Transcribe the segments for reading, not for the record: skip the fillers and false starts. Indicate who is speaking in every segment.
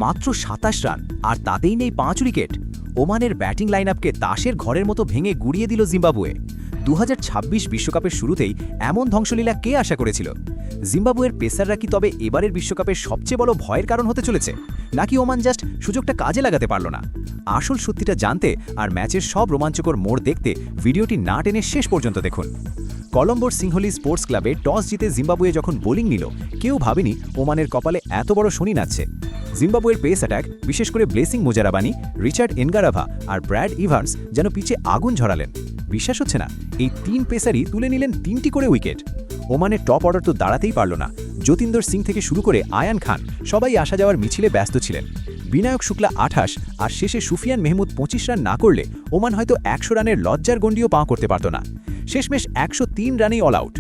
Speaker 1: মাত্র ২৭ রান, আর তাতেই নেই ৫ উইকেট। ওমানের ব্যাটিং লাইনআপকে তাসের ঘরের মতো ভেঙে গুড়িয়ে দিল জিম্বাবুয়ে। ২০২৬ বিশ্বকাপের শুরুতেই এমন ধ্বংসলীলা কে আশা করেছিল? জিম্বাবুয়ের পেসাররা কি তবে এবারের বিশ্বকাপের সবচেয়ে বড় ভয়ের কারণ হতে চলেছে, নাকি ওমান জাস্ট সুযোগটা কাজে লাগাতে পারল না? আসল সত্যিটা জানতে আর ম্যাচের সব রোমাঞ্চকর মোড় দেখতে ভিডিওটি না টেনে শেষ পর্যন্ত দেখুন। কলম্বোর সিংহলি স্পোর্টস ক্লাবে টস জিতে জিম্বাবুয়ে যখন বোলিং নিল, কেউ ভাবেনি ওমানের কপালে এত বড় শনি নাচছে। জিম্বাবুয়ের পেস অ্যাটাক, বিশেষ করে ব্লেসিং মুজারাবানি, রিচার্ড এনগারাভা আর ব্র্যাড ইভান্স যেন পিচে আগুন ঝরালেন। বিশ্বাস হচ্ছে না, এই ৩ পেসারই তুলে নিলেন ৩টি করে উইকেট। ওমানের টপ অর্ডার তো দাঁড়াতেই পারল না। যতীন্দর সিং থেকে শুরু করে আয়ান খান সবাই আসা যাওয়ার মিছিলে ব্যস্ত ছিলেন। বিনায়ক শুক্লা ২৮ আর শেষে সুফিয়ান মেহমুদ ২৫ রান না করলে ওমান হয়তো ১০০ রানের লজ্জার গণ্ডিও পা করতে পারত না। শেষমেশ ১০৩ রানেই অল আউট।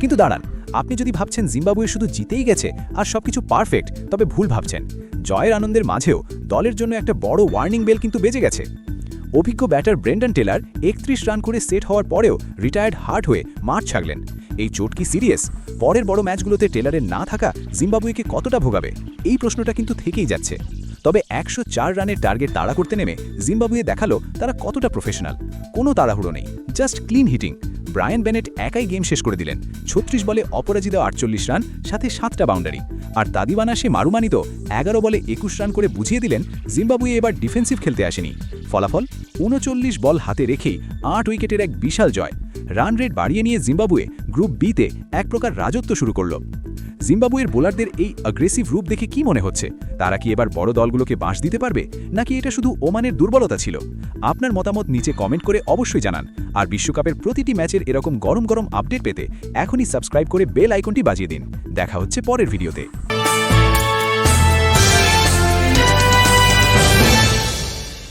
Speaker 1: কিন্তু দাঁড়ান, আপনি যদি ভাবছেন জিম্বাবুয়ে শুধু জিতেই গেছে আর সবকিছু পারফেক্ট, তবে ভুল ভাবছেন। জয়ের আনন্দের মাঝেও দলের জন্য একটা বড় ওয়ার্নিং বেল কিন্তু বেজে গেছে। অভিজ্ঞ ব্যাটার ব্রেন্ডন টেলার ৩১ রান করে সেট হওয়ার পরেও রিটায়ার্ড হার্ট হয়ে মাঠ ছাড়লেন। এই চোট কি সিরিয়াস? পরের বড় ম্যাচগুলোতে টেলারের না থাকা জিম্বাবুয়েকে কতটা ভোগাবে, এই প্রশ্নটা কিন্তু থেকেই যাচ্ছে। তবে ১০৪ রানের টার্গেট তাড়া করতে নেমে জিম্বাবুয়ে দেখালো তারা কতটা প্রফেশনাল। কোনো তাড়াহুড়ো নেই, just clean hitting. Brian Bennett একাই গেম শেষ করে দিলেন। ৩৬ বলে অপরাজিত ৪৮ রান, সাথে ৭টা বাউন্ডারি। আর তাদিবানাসে মারুমানিত ১১ বলে ২১ রান করে বুঝিয়ে দিলেন জিম্বাবুয়ে এবার ডিফেন্সিভ খেলতে আসেনি। ফলাফল ৩৯ বল হাতে রেখেই ৮ উইকেটের এক বিশাল জয়। রান রেট বাড়িয়ে নিয়ে জিম্বাবুয়ে গ্রুপ বিতে এক প্রকার রাজত্ব শুরু করল। জিম্বাবুয়ের বোলারদের এই অ্যাগ্রেসিভ রূপ দেখে কি মনে হচ্ছে? তারা কি এবার বড় দলগুলোকে বাঁশ দিতে পারবে, নাকি এটা শুধু ওমানের দুর্বলতা ছিল? আপনার মতামত নিচে কমেন্ট করে অবশ্যই জানান। আর বিশ্বকাপের প্রতিটি ম্যাচের এরকম গরম গরম আপডেট পেতে এখনই সাবস্ক্রাইব করে বেল আইকনটি বাজিয়ে দিন। দেখা হচ্ছে পরের ভিডিওতে।